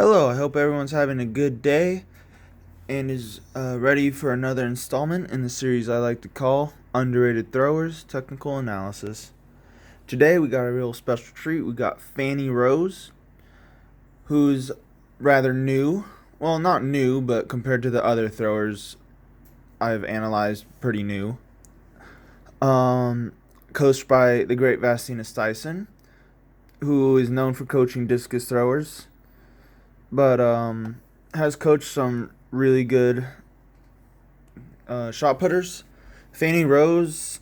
Hello, I hope everyone's having a good day and is ready for another installment in the series I like to call Underrated Throwers Technical Analysis. Today we got a real special treat. We got Fanny Roos, who's rather new. Well, not new, but compared to the other throwers I've analyzed, pretty new. Coached by the great Vastina Styson, who is known for coaching discus throwers, but has coached some really good shot putters. Fanny Roos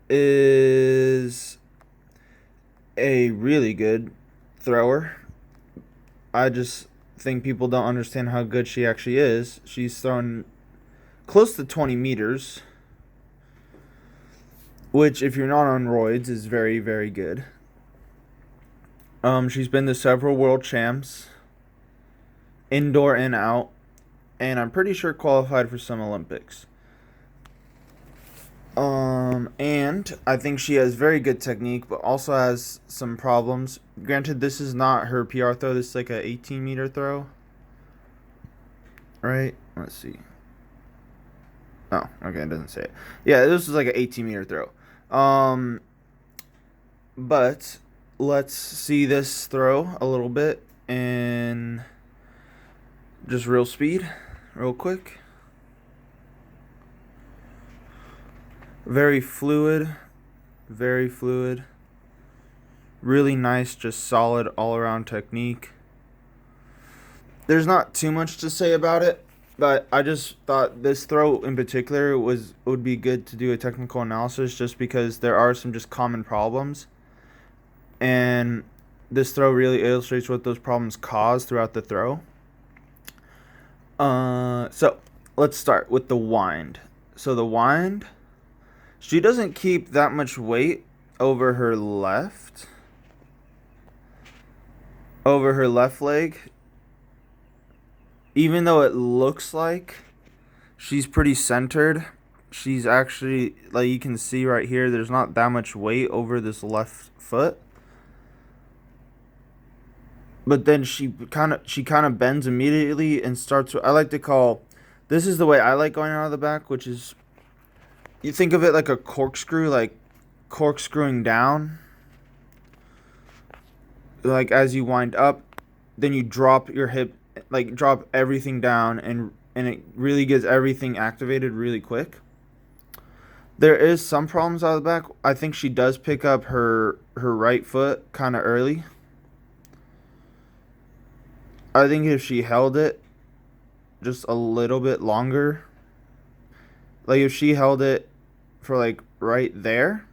is a really good thrower. I just think people don't understand how good she actually is. She's thrown close to 20 meters, which, if you're not on roids, is very, very good. She's been to several world champs, indoor and out, and I'm pretty sure qualified for some Olympics. And I think she has very good technique, but also has some problems. Granted, this is not her PR throw. This is like a 18-meter throw. Right? Let's see. Oh, okay, it doesn't say it. Yeah, this is like an 18-meter throw. But let's see this throw a little bit in just real speed, real quick. Very fluid. Really nice, just solid all-around technique. There's not too much to say about it, but I just thought this throw in particular would be good to do a technical analysis, just because there are some just common problems, and this throw really illustrates what those problems cause throughout the throw. So let's start with the wind. So the wind, she doesn't keep that much weight over her left leg, even though it looks like she's pretty centered. She's actually, like you can see right here, there's not that much weight over this left foot. But then she kind of bends immediately and starts. I like to call, this is the way I like going out of the back, which is, you think of it like a corkscrew, like corkscrewing down. Like as you wind up, then you drop your hip, like drop everything down, and it really gets everything activated really quick. There is some problems out of the back. I think she does pick up her right foot kind of early. I think if she held it just a little bit longer, like if she held it for like right there,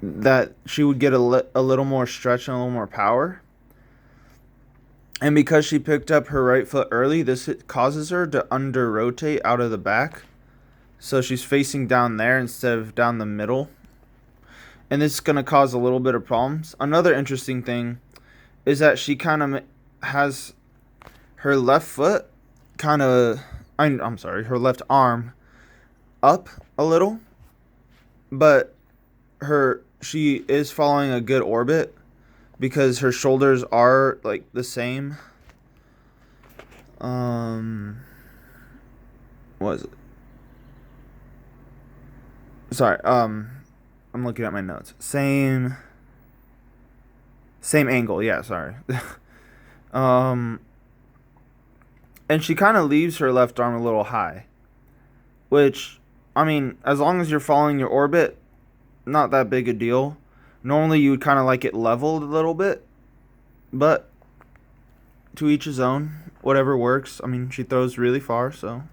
that she would get a little more stretch and a little more power. And because she picked up her right foot early, this causes her to under rotate out of the back. So she's facing down there instead of down the middle. And this is going to cause a little bit of problems. Another interesting thing is that she kind of has her left foot her left arm up a little, but she is following a good orbit because her shoulders are like the same. What is it? Sorry, I'm looking at my notes. Same angle, yeah, sorry. And she kind of leaves her left arm a little high, which, I mean, as long as you're following your orbit, not that big a deal. Normally you would kind of like it leveled a little bit, but to each his own, whatever works. I mean, she throws really far, so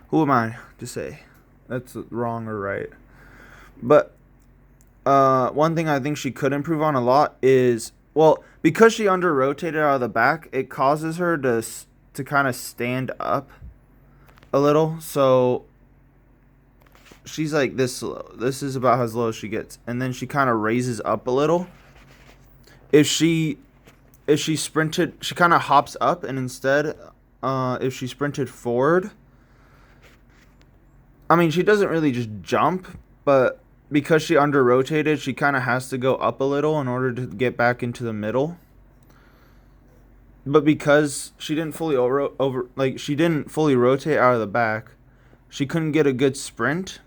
who am I to say that's wrong or right? But one thing I think she could improve on a lot is, well, because she under rotated out of the back, it causes her to kind of stand up a little. So she's like this low. This is about as low as she gets, and then she kind of raises up a little. If she sprinted, she kind of hops up, and instead, if she sprinted forward, I mean, she doesn't really just jump, but because she under rotated, she kind of has to go up a little in order to get back into the middle. But because she didn't fully she didn't fully rotate out of the back, she couldn't get a good sprint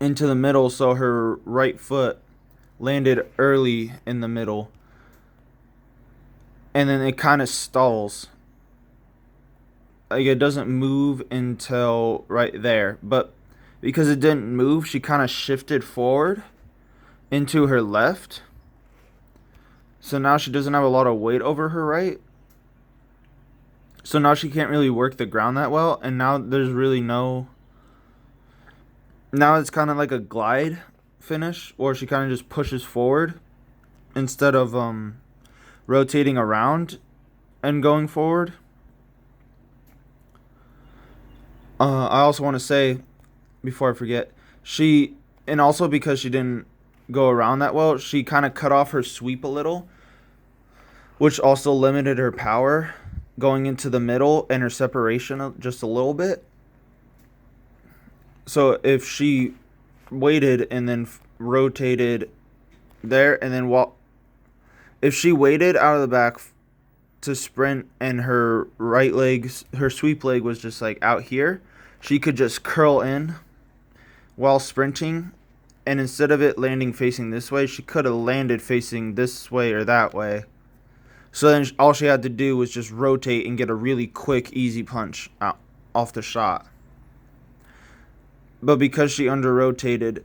into the middle, so her right foot landed early in the middle, and then it kind of stalls. Like, it doesn't move until right there, but because it didn't move, she kind of shifted forward into her left. So now she doesn't have a lot of weight over her right. So now she can't really work the ground that well, and now there's really no. Now it's kind of like a glide finish, or she kind of just pushes forward instead of rotating around and going forward. I also want to say, before I forget, and also because she didn't go around that well, she kind of cut off her sweep a little, which also limited her power going into the middle and her separation just a little bit. So if she waited and then rotated there, and then if she waited out of the back to sprint and her her sweep leg was just like out here, she could just curl in while sprinting, and instead of it landing facing this way, she could have landed facing this way or that way. So then all she had to do was just rotate and get a really quick, easy punch out off the shot. But because she under-rotated,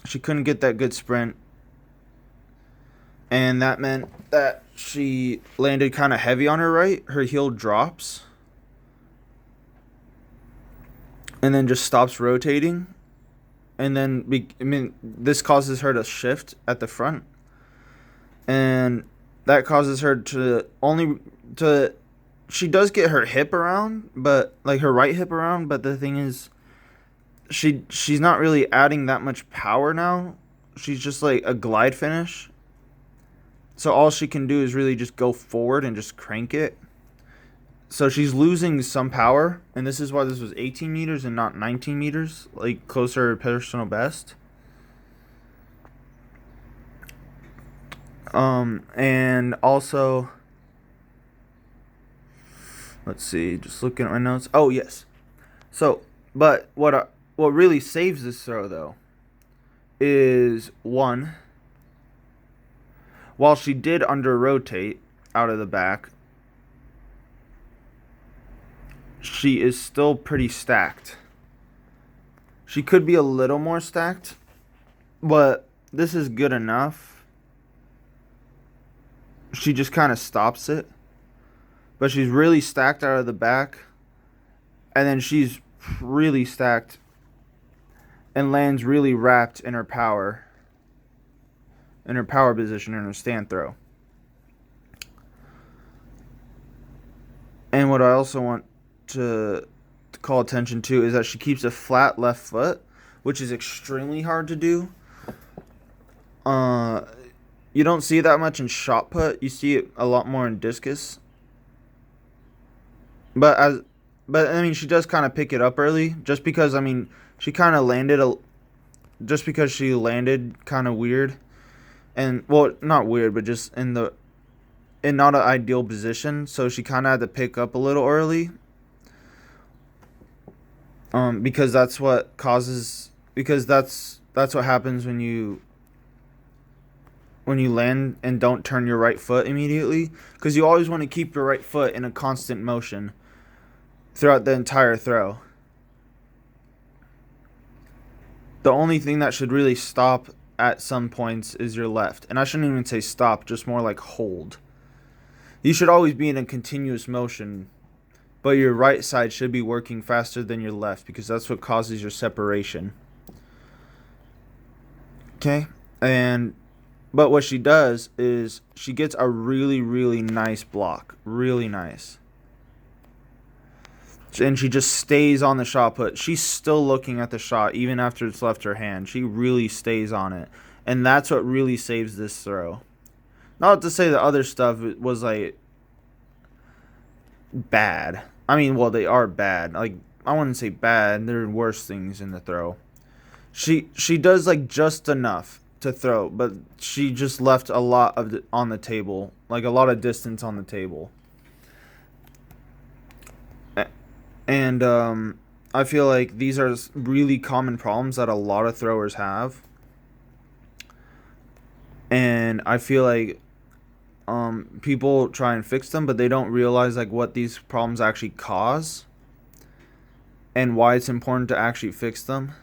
she couldn't get that good sprint, and that meant that she landed kind of heavy on her right. Her heel drops and then just stops rotating. And then, this causes her to shift at the front. And that causes her she does get her hip around, but like her right hip around. But the thing is, she's not really adding that much power now. She's just like a glide finish. So all she can do is really just go forward and just crank it. So she's losing some power, and this is why this was 18 meters and not 19 meters, like closer to personal best. And also, let's see, just looking at my notes. Oh, yes. So, but what really saves this throw, though, is one, while she did under-rotate out of the back, she is still pretty stacked. She could be a little more stacked, but this is good enough. She just kind of stops it. But she's really stacked out of the back. And then she's really stacked and lands really wrapped in her power. In her power position in her stand throw. And what I also want to call attention to is that she keeps a flat left foot, which is extremely hard to do. You don't see that much in shot put. You see it a lot more in discus. But I mean, she does kind of pick it up early, just because she kind of landed just because she landed kind of weird, and well, not weird, but just in not an ideal position. So she kind of had to pick up a little early. Because that's what happens when you land and don't turn your right foot immediately, because you always want to keep your right foot in a constant motion throughout the entire throw. The only thing that should really stop at some points is your left, and I shouldn't even say stop, just more like hold. You should always be in a continuous motion, but your right side should be working faster than your left, because that's what causes your separation. Okay? But what she does is she gets a really, really nice block. Really nice. And she just stays on the shot put. She's still looking at the shot even after it's left her hand. She really stays on it. And that's what really saves this throw. Not to say the other stuff was like bad. I mean, well, they are bad. Like, I wouldn't say bad. There are worse things in the throw. She does like just enough. to throw, but she just left a lot on the table, like a lot of distance on the table. And I feel like these are really common problems that a lot of throwers have. And I feel like people try and fix them, but they don't realize like what these problems actually cause and why it's important to actually fix them.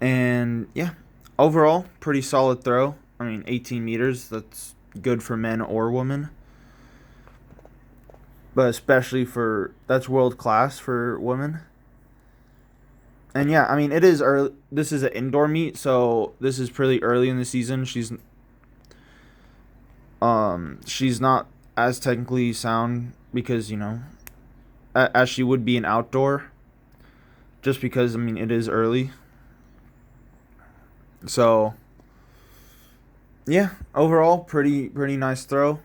And yeah, overall, pretty solid throw. I mean, 18 meters, that's good for men or women. But especially that's world class for women. And yeah, I mean, it is early. This is an indoor meet, so this is pretty early in the season. She's not as technically sound because, as she would be an outdoor, just because, I mean, it is early. So yeah, overall pretty nice throw.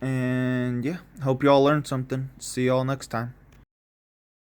And yeah, hope y'all learned something. See y'all next time.